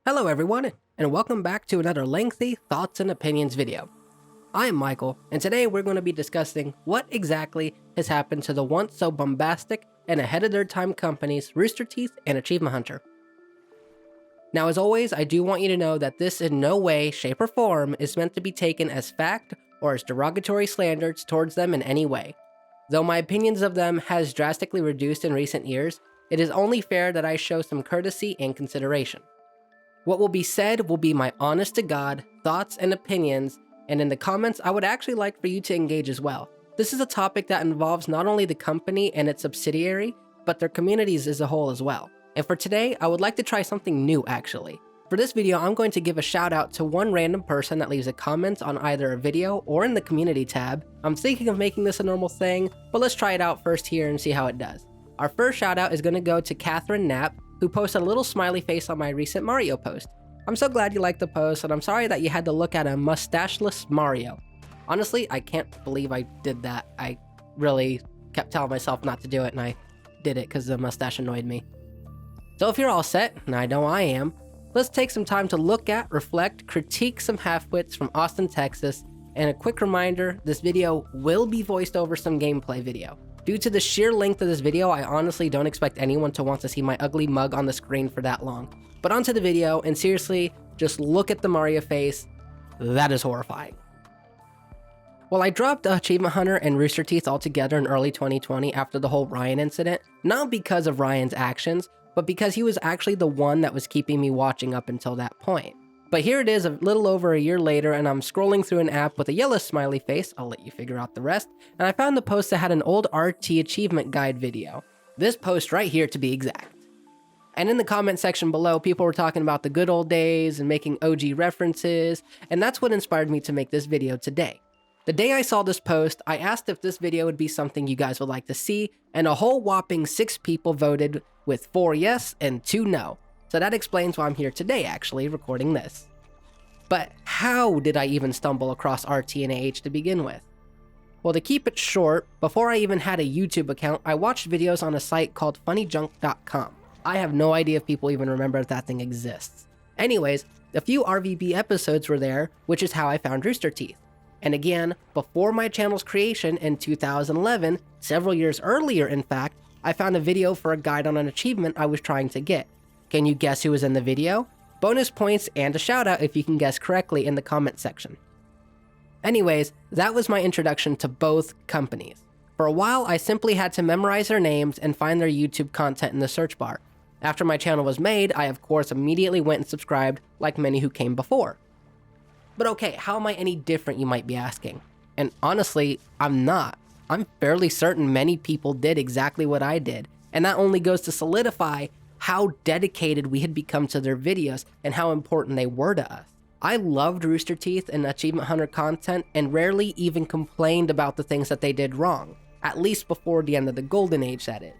Hello everyone, and welcome back to another lengthy Thoughts and Opinions video. I am Michael, and today we're going to be discussing what exactly has happened to the once so bombastic and ahead of their time companies RoosterTeeth and Achievement Hunter. Now as always, I do want you to know that this in no way, shape or form is meant to be taken as fact or as derogatory slanders towards them in any way. Though my opinions of them has drastically reduced in recent years, it is only fair that I show some courtesy and consideration. What will be said will be my honest-to-God thoughts and opinions, and in the comments, I would actually like for you to engage as well. This is a topic that involves not only the company and its subsidiary, but their communities as a whole as well. And for today, I would like to try something new actually. For this video, I'm going to give a shout out to one random person that leaves a comment on either a video or in the community tab. I'm thinking of making this a normal thing, but let's try it out first here and see how it does. Our first shout out is going to go to Catherine Knapp, who posted a little smiley face on my recent Mario post. I'm so glad you liked the post, and I'm sorry that you had to look at a mustacheless Mario. Honestly, I can't believe I did that. I really kept telling myself not to do it, and I did it because the mustache annoyed me. So if you're all set, and I know I am, let's take some time to look at, reflect, critique some half-wits from Austin, Texas, and a quick reminder, this video will be voiced over some gameplay video. Due to the sheer length of this video, I honestly don't expect anyone to want to see my ugly mug on the screen for that long. But onto the video, and seriously, just look at the Mario face. That is horrifying. Well, I dropped Achievement Hunter and RoosterTeeth altogether in early 2020 after the whole Ryan incident, not because of Ryan's actions, but because he was actually the one that was keeping me watching up until that point. But here it is a little over a year later, and I'm scrolling through an app with a yellow smiley face, I'll let you figure out the rest, and I found the post that had an old RT achievement guide video. This post right here to be exact. And in the comment section below, people were talking about the good old days and making OG references, and that's what inspired me to make this video today. The day I saw this post, I asked if this video would be something you guys would like to see, and a whole whopping 6 people voted with 4 yes and 2 no. So that explains why I'm here today actually recording this. But how did I even stumble across RT and AH to begin with? Well, to keep it short, before I even had a YouTube account, I watched videos on a site called funnyjunk.com. I have no idea if people even remember if that thing exists. Anyways, a few RVB episodes were there, which is how I found RoosterTeeth. And again, before my channel's creation in 2011, several years earlier in fact, I found a video for a guide on an achievement I was trying to get. Can you guess who was in the video? Bonus points and a shout out if you can guess correctly in the comment section. Anyways, that was my introduction to both companies. For a while, I simply had to memorize their names and find their YouTube content in the search bar. After my channel was made, I of course immediately went and subscribed like many who came before. But okay, how am I any different, you might be asking? And honestly, I'm not. I'm fairly certain many people did exactly what I did, and that only goes to solidify how dedicated we had become to their videos and how important they were to us. I loved RoosterTeeth and Achievement Hunter content and rarely even complained about the things that they did wrong, at least before the end of the Golden Age, that is.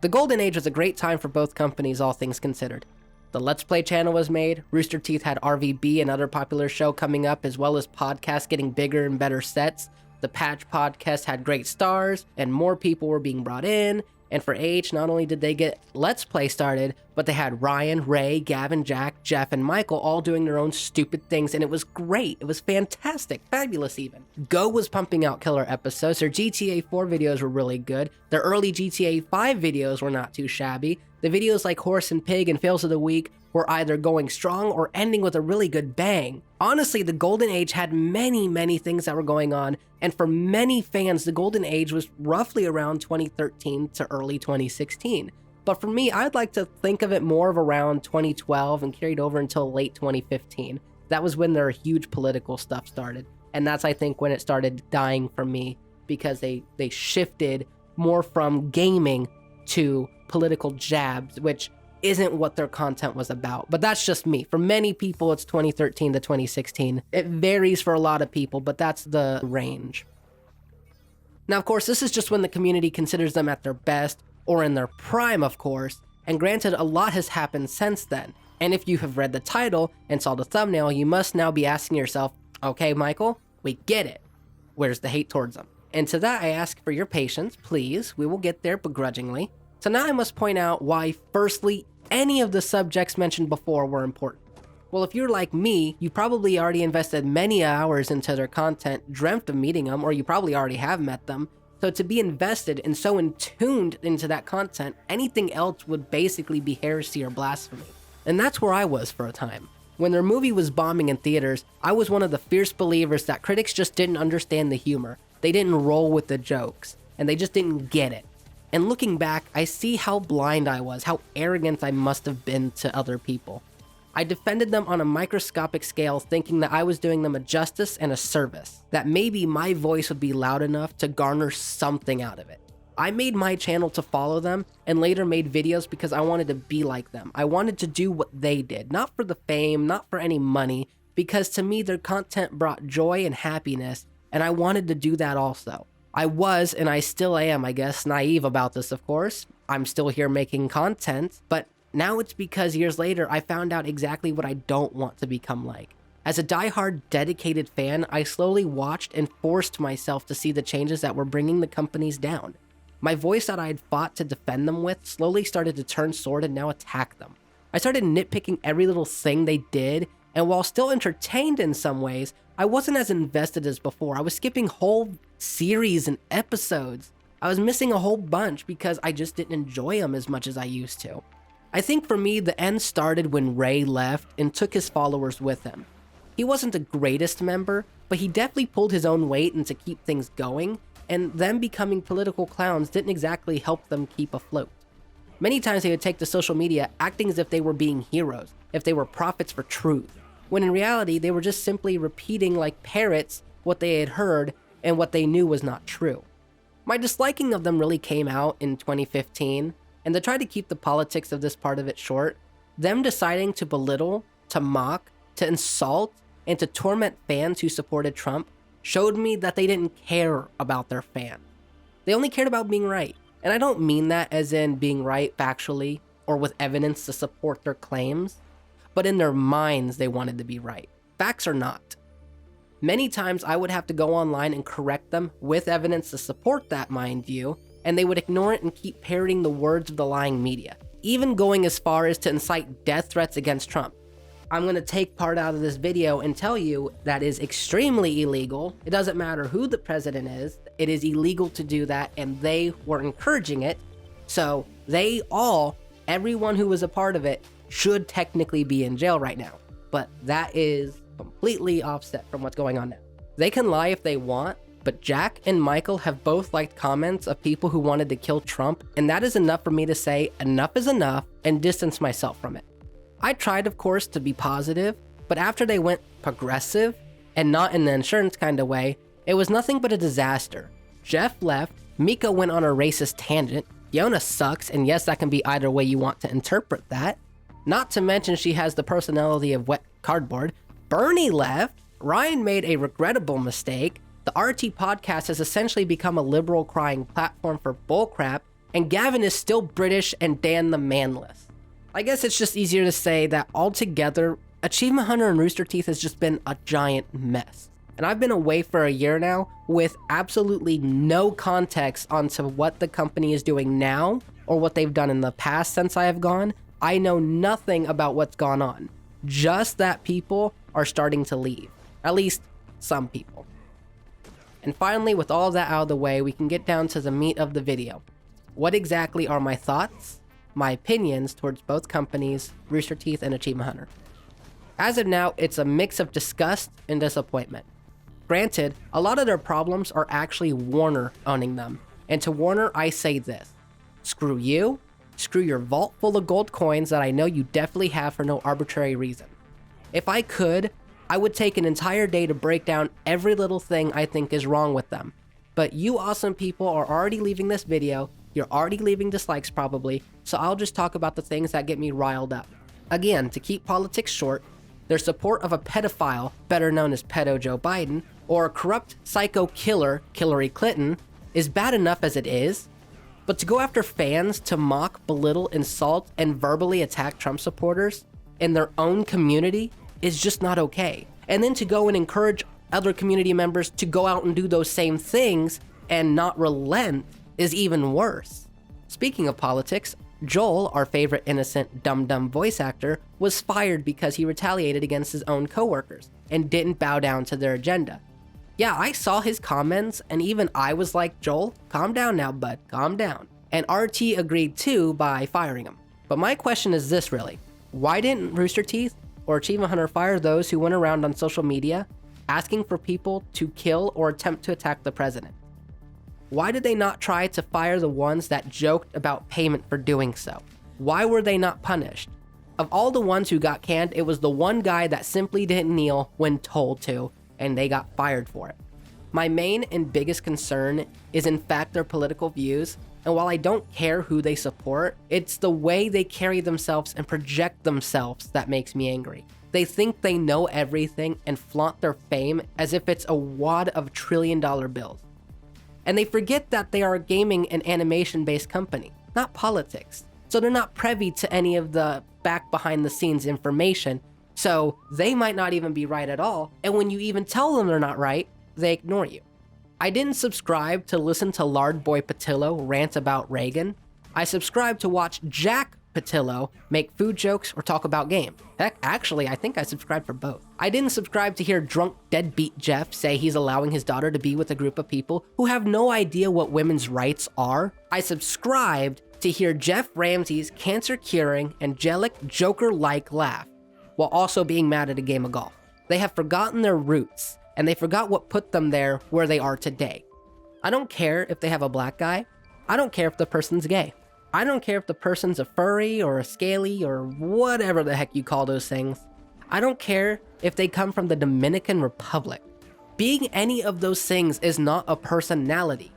The Golden Age was a great time for both companies, all things considered. The Let's Play channel was made, RoosterTeeth had RVB, another popular show coming up, as well as podcasts getting bigger and better sets. The Patch podcast had great stars, and more people were being brought in. And for AH, not only did they get Let's Play started, but they had Ryan, Ray, Gavin, Jack, Jeff, and Michael all doing their own stupid things, and it was great. It was fantastic, fabulous even. Go was pumping out killer episodes. Their GTA 4 videos were really good. Their early GTA 5 videos were not too shabby. The videos like Horse and Pig and Fails of the Week were either going strong or ending with a really good bang. Honestly, the Golden Age had many things that were going on, and for many fans, the Golden Age was roughly around 2013 to early 2016. But for me, I'd like to think of it more of around 2012 and carried over until late 2015. That was when their huge political stuff started, and that's, I think, when it started dying for me, because they shifted more from gaming to political jabs, which isn't what their content was about. But that's just me. For many people, it's 2013 to 2016. It varies for a lot of people, but that's the range. Now, of course, this is just when the community considers them at their best, or in their prime, of course, and granted, a lot has happened since then. And if you have read the title and saw the thumbnail, you must now be asking yourself, okay, Michael, we get it. Where's the hate towards them? And to that, I ask for your patience, please. We will get there begrudgingly. So now I must point out why, firstly, any of the subjects mentioned before were important. Well, if you're like me, you probably already invested many hours into their content, dreamt of meeting them, or you probably already have met them. So to be invested and so tuned into that content, anything else would basically be heresy or blasphemy. And that's where I was for a time. When their movie was bombing in theaters, I was one of the fierce believers that critics just didn't understand the humor. They didn't roll with the jokes, and they just didn't get it. And looking back, I see how blind I was, how arrogant I must have been to other people. I defended them on a microscopic scale, thinking that I was doing them a justice and a service, that maybe my voice would be loud enough to garner something out of it. I made my channel to follow them and later made videos because I wanted to be like them. I wanted to do what they did, not for the fame, not for any money, because to me their content brought joy and happiness, and I wanted to do that also. I was, and I still am, I guess, naive about this, of course. I'm still here making content, but now it's because years later, I found out exactly what I don't want to become like. As a diehard, dedicated fan, I slowly watched and forced myself to see the changes that were bringing the companies down. My voice that I had fought to defend them with slowly started to turn sword and now attack them. I started nitpicking every little thing they did, and while still entertained in some ways, I wasn't as invested as before. I was skipping whole series and episodes. I was missing a whole bunch because I just didn't enjoy them as much as I used to. I think for me, the end started when Ray left and took his followers with him. He wasn't the greatest member, but he definitely pulled his own weight and to keep things going, and them becoming political clowns didn't exactly help them keep afloat. Many times they would take to social media acting as if they were being heroes, if they were prophets for truth, when in reality they were just simply repeating like parrots what they had heard and what they knew was not true. My disliking of them really came out in 2015, and to try to keep the politics of this part of it short, them deciding to belittle, to mock, to insult, and to torment fans who supported Trump showed me that they didn't care about their fans. They only cared about being right. And I don't mean that as in being right factually or with evidence to support their claims, but in their minds they wanted to be right. Facts are not. Many times I would have to go online and correct them with evidence to support that, mind you, and they would ignore it and keep parroting the words of the lying media, even going as far as to incite death threats against Trump. I'm going to take part out of this video and tell you that is extremely illegal. It doesn't matter who the president is, it is illegal to do that, and they were encouraging it. So they all, everyone who was a part of it, should technically be in jail right now. But that is completely offset from what's going on now. They can lie if they want, but Jack and Michael have both liked comments of people who wanted to kill Trump, and that is enough for me to say enough is enough and distance myself from it. I tried, of course, to be positive, but after they went progressive, and not in the insurance kind of way, it was nothing but a disaster. Jeff left, Mika went on a racist tangent, Fiona sucks, and yes, that can be either way you want to interpret that. Not to mention she has the personality of wet cardboard. Bernie left, Ryan made a regrettable mistake, the RT podcast has essentially become a liberal crying platform for bullcrap, and Gavin is still British and Dan the manless. I guess it's just easier to say that altogether, Achievement Hunter and Rooster Teeth has just been a giant mess. And I've been away for a year now with absolutely no context onto what the company is doing now or what they've done in the past since I have gone. I know nothing about what's gone on. Just that people are starting to leave. At least some people. And finally, with all of that out of the way, we can get down to the meat of the video. What exactly are my thoughts, my opinions towards both companies, Rooster Teeth and Achievement Hunter? As of now, it's a mix of disgust and disappointment. Granted, a lot of their problems are actually Warner owning them. And to Warner, I say this. Screw you. Screw your vault full of gold coins that I know you definitely have for no arbitrary reason. If I could, I would take an entire day to break down every little thing I think is wrong with them. But you awesome people are already leaving this video, you're already leaving dislikes probably, so I'll just talk about the things that get me riled up. Again, to keep politics short, their support of a pedophile, better known as Pedo Joe Biden, or a corrupt psycho killer, Hillary Clinton, is bad enough as it is, but to go after fans to mock, belittle, insult, and verbally attack Trump supporters in their own community is just not okay. And then to go and encourage other community members to go out and do those same things and not relent is even worse. Speaking of politics, Joel, our favorite innocent dumb voice actor, was fired because he retaliated against his own coworkers and didn't bow down to their agenda. Yeah, I saw his comments, and even I was like, Joel, calm down now, bud, calm down. And RT agreed too by firing him. But my question is this really, why didn't Rooster Teeth or Achievement Hunter fire those who went around on social media asking for people to kill or attempt to attack the president? Why did they not try to fire the ones that joked about payment for doing so? Why were they not punished? Of all the ones who got canned, it was the one guy that simply didn't kneel when told to, and they got fired for it. My main and biggest concern is in fact their political views, and while I don't care who they support, it's the way they carry themselves and project themselves that makes me angry. They think they know everything and flaunt their fame as if it's a wad of trillion-dollar bills. And they forget that they are a gaming and animation-based company, not politics. So they're not privy to any of the back behind the scenes information, so they might not even be right at all, and when you even tell them they're not right, they ignore you. I didn't subscribe to listen to Lard Boy Patillo rant about Reagan. I subscribed to watch Jack Patillo make food jokes or talk about games. Heck, actually, I think I subscribed for both. I didn't subscribe to hear drunk deadbeat Jeff say he's allowing his daughter to be with a group of people who have no idea what women's rights are. I subscribed to hear Jeff Ramsey's cancer-curing, angelic, Joker-like laugh, while also being mad at a game of golf. They have forgotten their roots, and they forgot what put them there where they are today. I don't care if they have a black guy. I don't care if the person's gay. I don't care if the person's a furry or a scaly or whatever the heck you call those things. I don't care if they come from the Dominican Republic. Being any of those things is not a personality.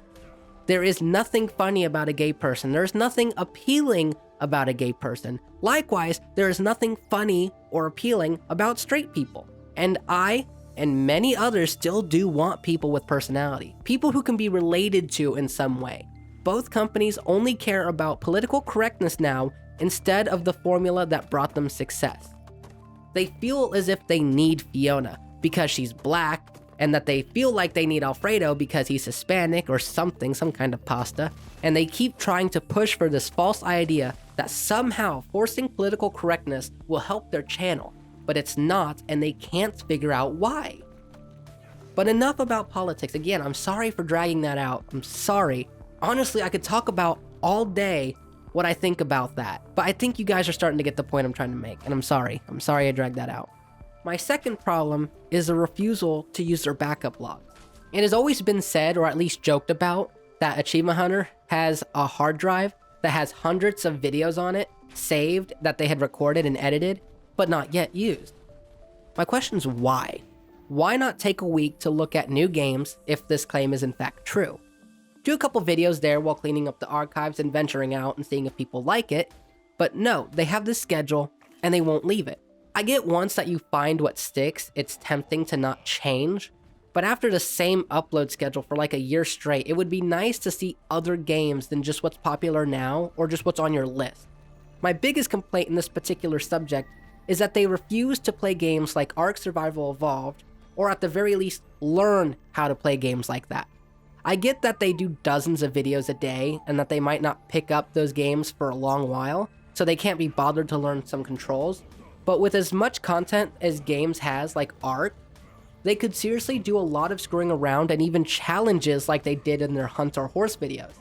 There is nothing funny about a gay person. There's nothing appealing about a gay person. Likewise, there is nothing funny or appealing about straight people. And I and many others still do want people with personality, people who can be related to in some way. Both companies only care about political correctness now instead of the formula that brought them success. They feel as if they need Fiona because she's black, and that they feel like they need Alfredo because he's Hispanic or something, some kind of pasta, and they keep trying to push for this false idea that somehow forcing political correctness will help their channel, but it's not, and they can't figure out why. But enough about politics. Again, I'm sorry for dragging that out. I'm sorry. Honestly, I could talk about all day what I think about that, but I think you guys are starting to get the point I'm trying to make, and I'm sorry. I'm sorry I dragged that out. My second problem is a refusal to use their backup logs. It has always been said, or at least joked about, that Achievement Hunter has a hard drive that has hundreds of videos on it, saved, that they had recorded and edited, but not yet used. My question is why? Why not take a week to look at new games if this claim is in fact true? Do a couple videos there while cleaning up the archives and venturing out and seeing if people like it, but no, they have this schedule and they won't leave it. I get once that you find what sticks, it's tempting to not change, but after the same upload schedule for like a year straight, it would be nice to see other games than just what's popular now or just what's on your list. My biggest complaint in this particular subject is that they refuse to play games like Ark Survival Evolved, or at the very least, learn how to play games like that. I get that they do dozens of videos a day and that they might not pick up those games for a long while, so they can't be bothered to learn some controls. But with as much content as games has, like Ark, they could seriously do a lot of screwing around and even challenges like they did in their Hunt or Horse videos.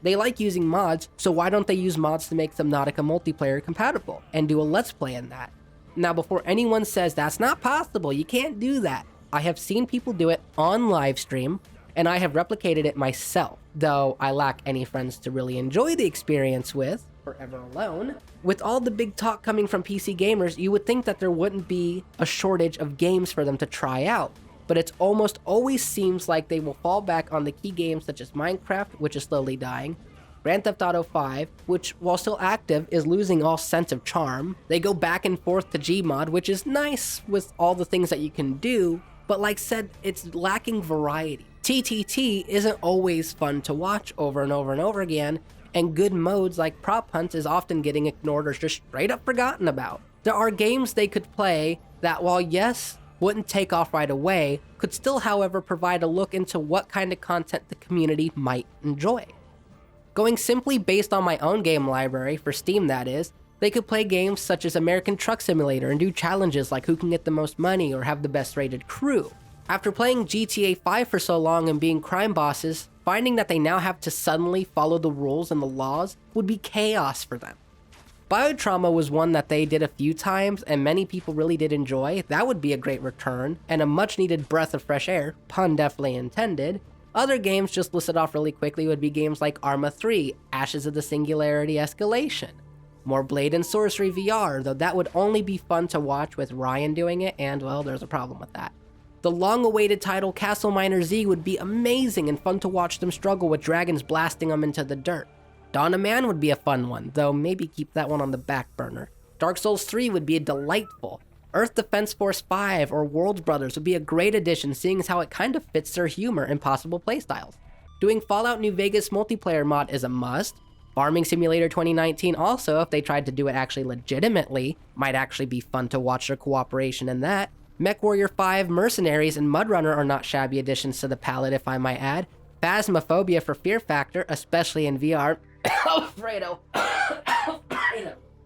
They like using mods, so why don't they use mods to make Subnautica multiplayer compatible and do a let's play in that? Now, before anyone says that's not possible, you can't do that, I have seen people do it on live stream, and I have replicated it myself, though I lack any friends to really enjoy the experience with, forever alone. With all the big talk coming from PC gamers, you would think that there wouldn't be a shortage of games for them to try out, but it almost always seems like they will fall back on the key games such as Minecraft, which is slowly dying, Grand Theft Auto 5, which while still active is losing all sense of charm. They go back and forth to Gmod, which is nice with all the things that you can do, but like said, it's lacking variety. TTT isn't always fun to watch over and over and over again, and good modes like Prop Hunt is often getting ignored or just straight up forgotten about. There are games they could play that, while yes, wouldn't take off right away, could still however provide a look into what kind of content the community might enjoy. Going simply based on my own game library, for Steam that is, they could play games such as American Truck Simulator and do challenges like who can get the most money or have the best rated crew. After playing GTA 5 for so long and being crime bosses, finding that they now have to suddenly follow the rules and the laws would be chaos for them. Biotrauma was one that they did a few times and many people really did enjoy. That would be a great return and a much needed breath of fresh air, pun definitely intended. Other games just listed off really quickly would be games like Arma 3, Ashes of the Singularity Escalation, more Blade and Sorcery VR, though that would only be fun to watch with Ryan doing it, and well, there's a problem with that. The long-awaited title Castle Miner Z would be amazing and fun to watch them struggle with dragons blasting them into the dirt. Dawn of Man would be a fun one, though maybe keep that one on the back burner. Dark Souls 3 would be delightful. Earth Defense Force 5 or Worlds Brothers would be a great addition, seeing as how it kind of fits their humor and possible playstyles. Doing Fallout New Vegas multiplayer mod is a must. Farming Simulator 2019 also, if they tried to do it actually legitimately, might actually be fun to watch their cooperation in that. MechWarrior 5, Mercenaries, and Mudrunner are not shabby additions to the palette, if I might add. Phasmophobia for Fear Factor, especially in VR. Alfredo.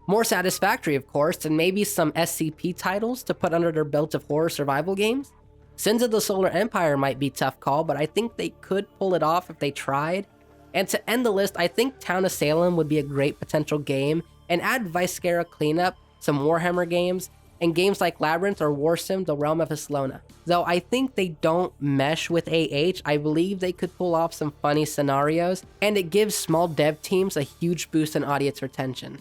More satisfactory, of course, and maybe some SCP titles to put under their belt of horror survival games. Sins of the Solar Empire might be a tough call, but I think they could pull it off if they tried. And to end the list, I think Town of Salem would be a great potential game, and add Viscera Cleanup, some Warhammer games, and games like Labyrinth or Warsim, The Realm of Islona. Though I think they don't mesh with AH, I believe they could pull off some funny scenarios, and it gives small dev teams a huge boost in audience retention.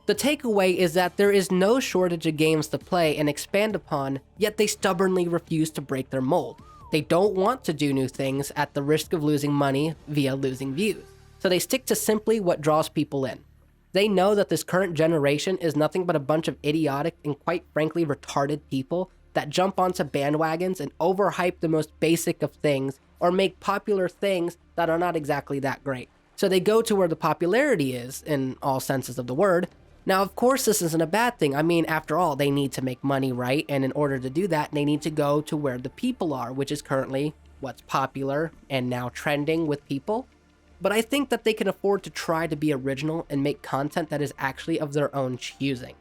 The takeaway is that there is no shortage of games to play and expand upon, yet they stubbornly refuse to break their mold. They don't want to do new things at the risk of losing money via losing views, so they stick to simply what draws people in. They know that this current generation is nothing but a bunch of idiotic and quite frankly retarded people that jump onto bandwagons and overhype the most basic of things or make popular things that are not exactly that great. So they go to where the popularity is, in all senses of the word. Now, of course, this isn't a bad thing. I mean, after all, they need to make money, right? And in order to do that, they need to go to where the people are, which is currently what's popular and now trending with people. But I think that they can afford to try to be original and make content that is actually of their own choosing.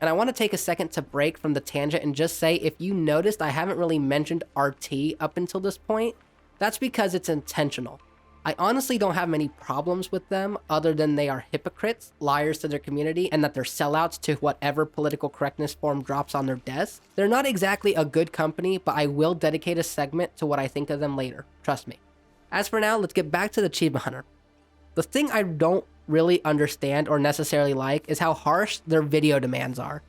And I want to take a second to break from the tangent and just say, if you noticed I haven't really mentioned RT up until this point, that's because it's intentional. I honestly don't have many problems with them other than they are hypocrites, liars to their community, and that they're sellouts to whatever political correctness form drops on their desk. They're not exactly a good company, but I will dedicate a segment to what I think of them later, trust me. As for now, let's get back to the Achievement Hunter. The thing I don't really understand or necessarily like is how harsh their video demands are.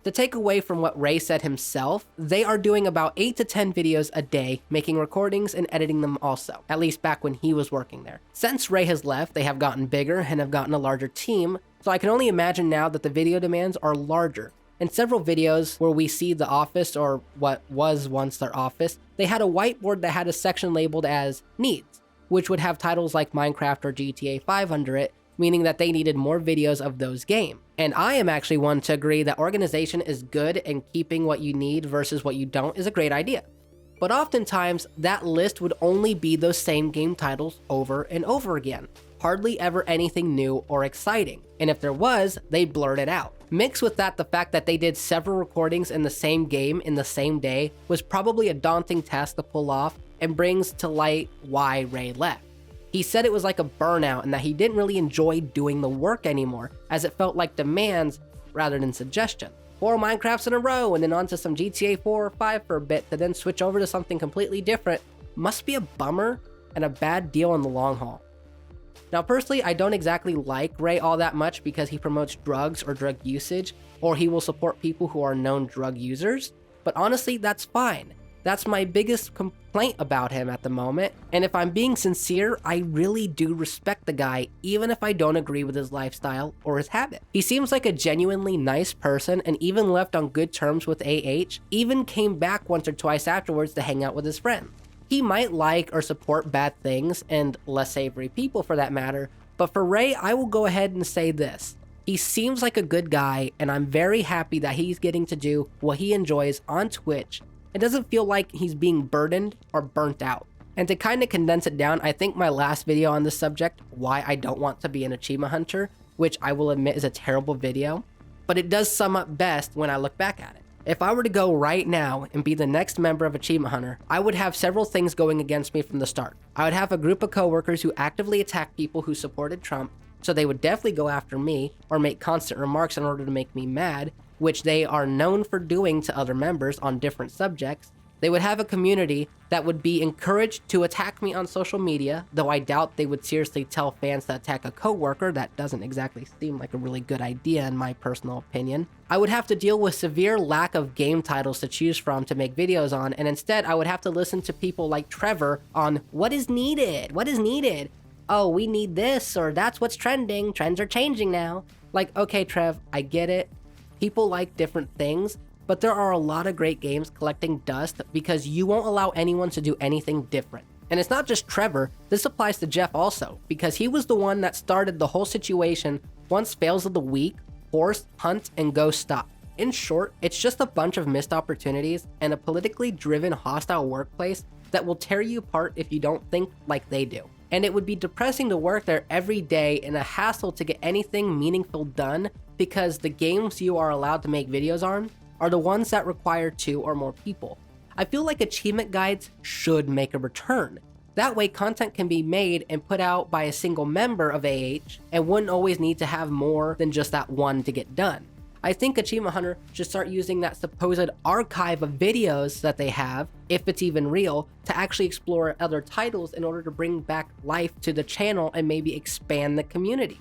To take away from what Ray said himself, they are doing about 8 to 10 videos a day, making recordings and editing them also, at least back when he was working there. Since Ray has left, they have gotten bigger and have gotten a larger team, so I can only imagine now that the video demands are larger. In several videos where we see the office, or what was once their office, they had a whiteboard that had a section labeled as Needs, which would have titles like Minecraft or GTA 5 under it, meaning that they needed more videos of those games. And I am actually one to agree that organization is good and keeping what you need versus what you don't is a great idea. But oftentimes, that list would only be those same game titles over and over again. Hardly ever anything new or exciting. And if there was, they blurred it out. Mix with that the fact that they did several recordings in the same game in the same day was probably a daunting task to pull off and brings to light why Ray left. He said it was like a burnout and that he didn't really enjoy doing the work anymore, as it felt like demands rather than suggestion. 4 Minecrafts in a row and then onto some GTA 4 or 5 for a bit to then switch over to something completely different must be a bummer and a bad deal in the long haul. Now personally, I don't exactly like Ray all that much because he promotes drugs or drug usage, or he will support people who are known drug users, but honestly, that's fine. That's my biggest complaint about him at the moment, and if I'm being sincere, I really do respect the guy, even if I don't agree with his lifestyle or his habit. He seems like a genuinely nice person and even left on good terms with AH, even came back once or twice afterwards to hang out with his friends. He might like or support bad things, and less savory people for that matter, but for Ray, I will go ahead and say this. He seems like a good guy, and I'm very happy that he's getting to do what he enjoys on Twitch. It doesn't feel like he's being burdened or burnt out. And to kind of condense it down, I think my last video on this subject, why I don't want to be an achievement hunter, which I will admit is a terrible video, but it does sum up best when I look back at it. If I were to go right now and be the next member of Achievement Hunter, I would have several things going against me from the start. I would have a group of coworkers who actively attack people who supported Trump, so they would definitely go after me or make constant remarks in order to make me mad, which they are known for doing to other members on different subjects. They would have a community that would be encouraged to attack me on social media, though I doubt they would seriously tell fans to attack a coworker. That doesn't exactly seem like a really good idea in my personal opinion. I would have to deal with severe lack of game titles to choose from to make videos on, and instead I would have to listen to people like Trevor on what is needed? What is needed? Oh, we need this, or that's what's trending. Trends are changing now. Like, okay, Trev, I get it. People like different things, but there are a lot of great games collecting dust because you won't allow anyone to do anything different. And it's not just Trevor, this applies to Jeff also, because he was the one that started the whole situation once fails of the week, horse, hunt, and go stop. In short, it's just a bunch of missed opportunities and a politically driven hostile workplace that will tear you apart if you don't think like they do. And it would be depressing to work there every day and a hassle to get anything meaningful done because the games you are allowed to make videos on are the ones that require 2 or more people. I feel like achievement guides should make a return. That way content can be made and put out by a single member of AH and wouldn't always need to have more than just that one to get done. I think Achievement Hunter should start using that supposed archive of videos that they have, if it's even real, to actually explore other titles in order to bring back life to the channel and maybe expand the community.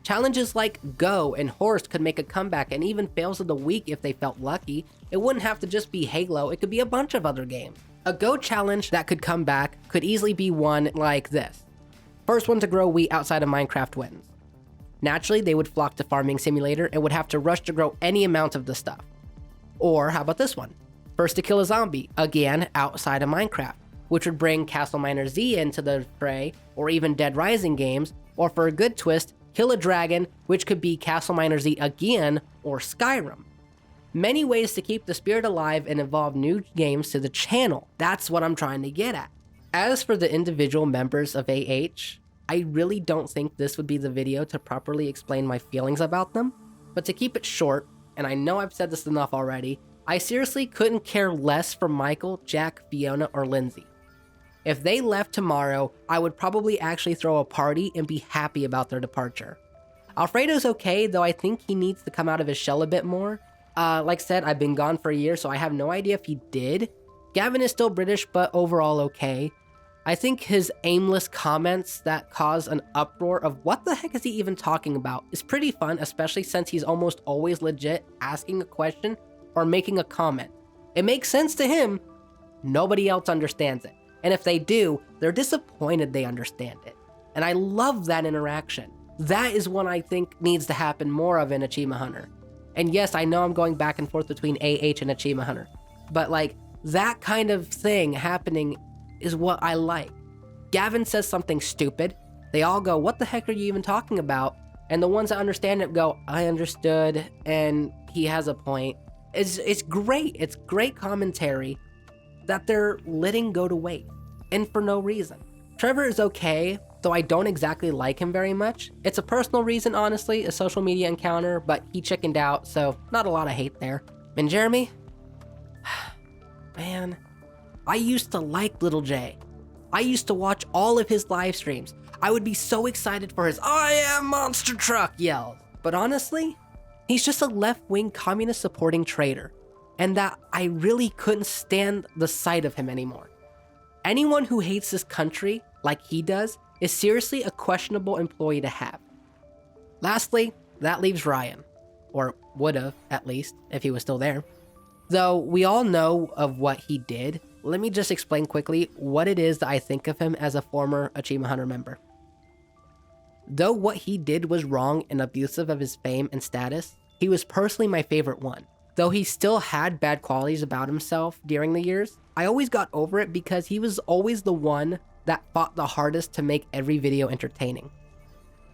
Challenges like Go and Horse could make a comeback, and even fails of the week if they felt lucky. It wouldn't have to just be Halo, it could be a bunch of other games. A Go challenge that could come back could easily be one like this. First one to grow wheat outside of Minecraft wins. Naturally, they would flock to Farming Simulator and would have to rush to grow any amount of the stuff. Or how about this one? First to kill a zombie, again outside of Minecraft, which would bring Castle Miner Z into the fray, or even Dead Rising games, or for a good twist, kill a dragon, which could be Castle Miner Z again, or Skyrim. Many ways to keep the spirit alive and involve new games to the channel. That's what I'm trying to get at. As for the individual members of AH, I really don't think this would be the video to properly explain my feelings about them, but to keep it short, and I know I've said this enough already, I seriously couldn't care less for Michael, Jack, Fiona, or Lindsay. If they left tomorrow, I would probably actually throw a party and be happy about their departure. Alfredo's okay, though I think he needs to come out of his shell a bit more. Like I said, I've been gone for a year, so I have no idea if he did. Gavin is still British, but overall okay. I think his aimless comments that cause an uproar of what the heck is he even talking about is pretty fun, especially since he's almost always legit asking a question or making a comment. It makes sense to him, nobody else understands it. And if they do, they're disappointed they understand it. And I love that interaction. That is what I think needs to happen more of in Achievement Hunter. And yes, I know I'm going back and forth between AH and Achievement Hunter, but like that kind of thing happening is what I like. Gavin says something stupid, they all go, what the heck are you even talking about? And the ones that understand it go, I understood, and he has a point. It's great. It's great commentary that they're letting go to waste, and for no reason. Trevor is okay, though I don't exactly like him very much. It's a personal reason, honestly, a social media encounter, but he chickened out, so not a lot of hate there. And Jeremy? Man, I used to like Little J. I used to watch all of his live streams. I would be so excited for his I am monster truck yells. But honestly, he's just a left-wing communist supporting traitor, and that I really couldn't stand the sight of him anymore. Anyone who hates this country like he does is seriously a questionable employee to have. Lastly, that leaves Ryan, or would've at least if he was still there. Though we all know of what he did, let me just explain quickly what it is that I think of him as a former Achievement Hunter member. Though what he did was wrong and abusive of his fame and status, he was personally my favorite one. Though he still had bad qualities about himself during the years, I always got over it because he was always the one that fought the hardest to make every video entertaining.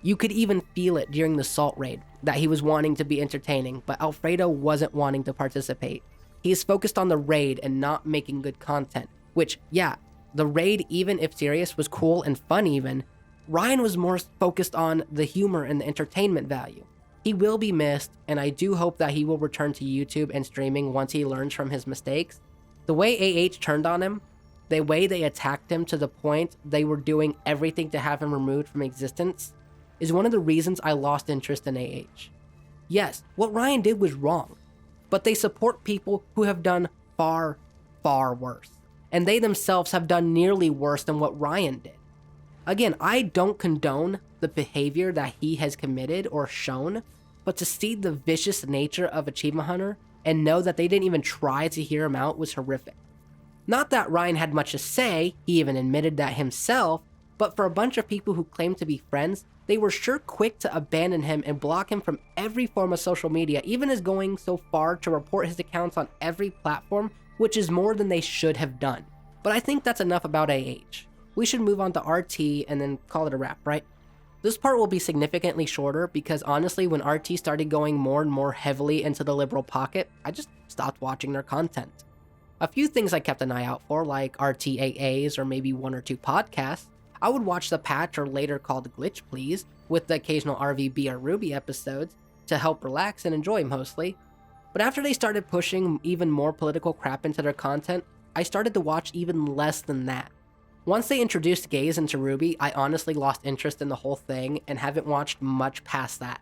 You could even feel it during the Salt Raid, that he was wanting to be entertaining, but Alfredo wasn't wanting to participate. He is focused on the raid and not making good content, which, yeah, The raid, even if serious, was cool and fun even. Ryan was more focused on the humor and the entertainment value. He will be missed, and I do hope that he will return to YouTube and streaming once he learns from his mistakes. The way AH turned on him, the way they attacked him to the point they were doing everything to have him removed from existence, is one of the reasons I lost interest in AH. Yes, what Ryan did was wrong, but they support people who have done far, far worse. And they themselves have done nearly worse than what Ryan did. Again, I don't condone the behavior that he has committed or shown, but to see the vicious nature of Achievement Hunter and know that they didn't even try to hear him out was horrific. Not that Ryan had much to say, he even admitted that himself, but for a bunch of people who claimed to be friends, they were sure quick to abandon him and block him from every form of social media, even as going so far to report his accounts on every platform, which is more than they should have done. But I think that's enough about AH. We should move on to RT and then call it a wrap, right? This part will be significantly shorter because honestly, when RT started going more and more heavily into the liberal pocket, I just stopped watching their content. A few things I kept an eye out for, like RTAAs or maybe 1 or 2 podcasts. I would watch the Patch or later called Glitch Please with the occasional RVB or Ruby episodes to help relax and enjoy mostly. But after they started pushing even more political crap into their content, I started to watch even less than that. Once they introduced gays into Ruby, I honestly lost interest in the whole thing and haven't watched much past that.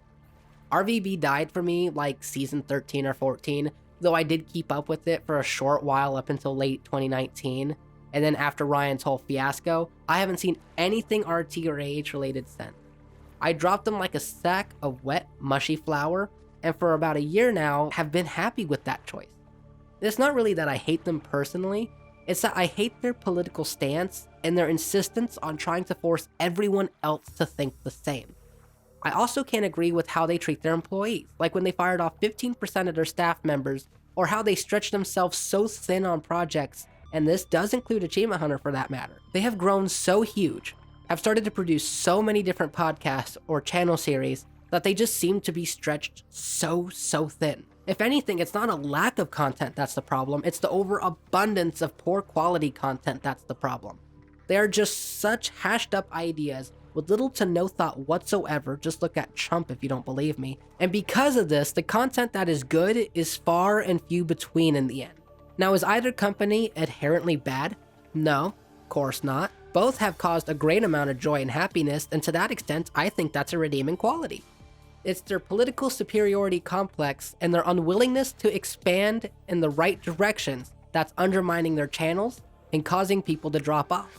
RVB died for me like season 13 or 14, though I did keep up with it for a short while up until late 2019, and then after Ryan's whole fiasco, I haven't seen anything RT or AH related since. I dropped them like a sack of wet, mushy flour, and for about a year now have been happy with that choice. It's not really that I hate them personally, it's that I hate their political stance and their insistence on trying to force everyone else to think the same. I also can't agree with how they treat their employees, like when they fired off 15% of their staff members, or how they stretch themselves so thin on projects, and this does include Achievement Hunter for that matter. They have grown so huge, have started to produce so many different podcasts or channel series, that they just seem to be stretched so thin. If anything, it's not a lack of content that's the problem, it's the overabundance of poor quality content that's the problem. They are just such hashed up ideas with little to no thought whatsoever. Just look at Chump if you don't believe me. And because of this, the content that is good is far and few between in the end. Now, is either company inherently bad? No, of course not. Both have caused a great amount of joy and happiness, and to that extent, I think that's a redeeming quality. It's their political superiority complex and their unwillingness to expand in the right directions that's undermining their channels and causing people to drop off.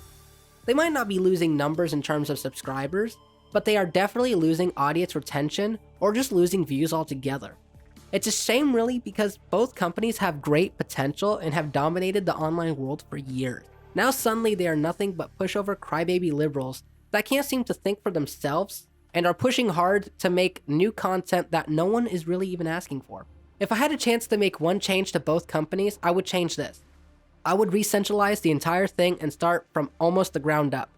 They might not be losing numbers in terms of subscribers, but they are definitely losing audience retention or just losing views altogether. It's a shame really because both companies have great potential and have dominated the online world for years. Now suddenly they are nothing but pushover crybaby liberals that can't seem to think for themselves and are pushing hard to make new content that no one is really even asking for. If I had a chance to make one change to both companies, I would change this. I would re-centralize the entire thing and start from almost the ground up.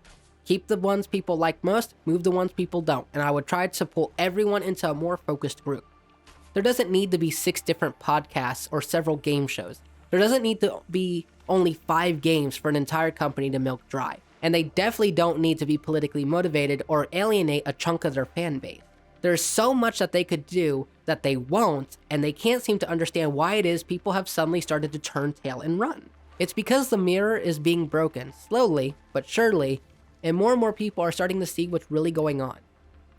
Keep the ones people like most, move the ones people don't, and I would try to pull everyone into a more focused group. There doesn't need to be 6 different podcasts or several game shows. There doesn't need to be only 5 games for an entire company to milk dry. And they definitely don't need to be politically motivated or alienate a chunk of their fan base. There's so much that they could do that they won't, and they can't seem to understand why it is people have suddenly started to turn tail and run. It's because the mirror is being broken, slowly but surely, and more people are starting to see what's really going on.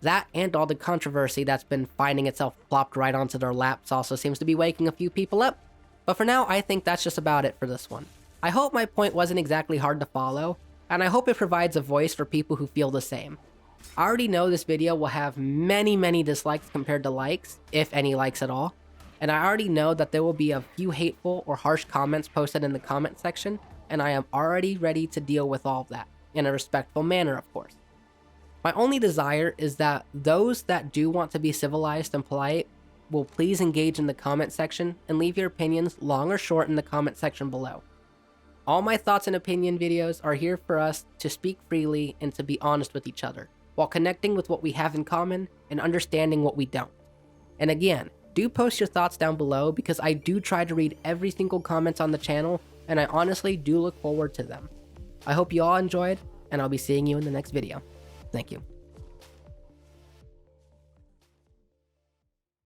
That and all the controversy that's been finding itself plopped right onto their laps also seems to be waking a few people up. But for now, I think that's just about it for this one. I hope my point wasn't exactly hard to follow, and I hope it provides a voice for people who feel the same. I already know this video will have many dislikes compared to likes, if any likes at all, and I already know that there will be a few hateful or harsh comments posted in the comment section, and I am already ready to deal with all of that, in a respectful manner of course. My only desire is that those that do want to be civilized and polite will please engage in the comment section and leave your opinions long or short in the comment section below. All my thoughts and opinion videos are here for us to speak freely and to be honest with each other, while connecting with what we have in common and understanding what we don't. And again, do post your thoughts down below because I do try to read every single comment on the channel, and I honestly do look forward to them. I hope you all enjoyed, and I'll be seeing you in the next video. Thank you.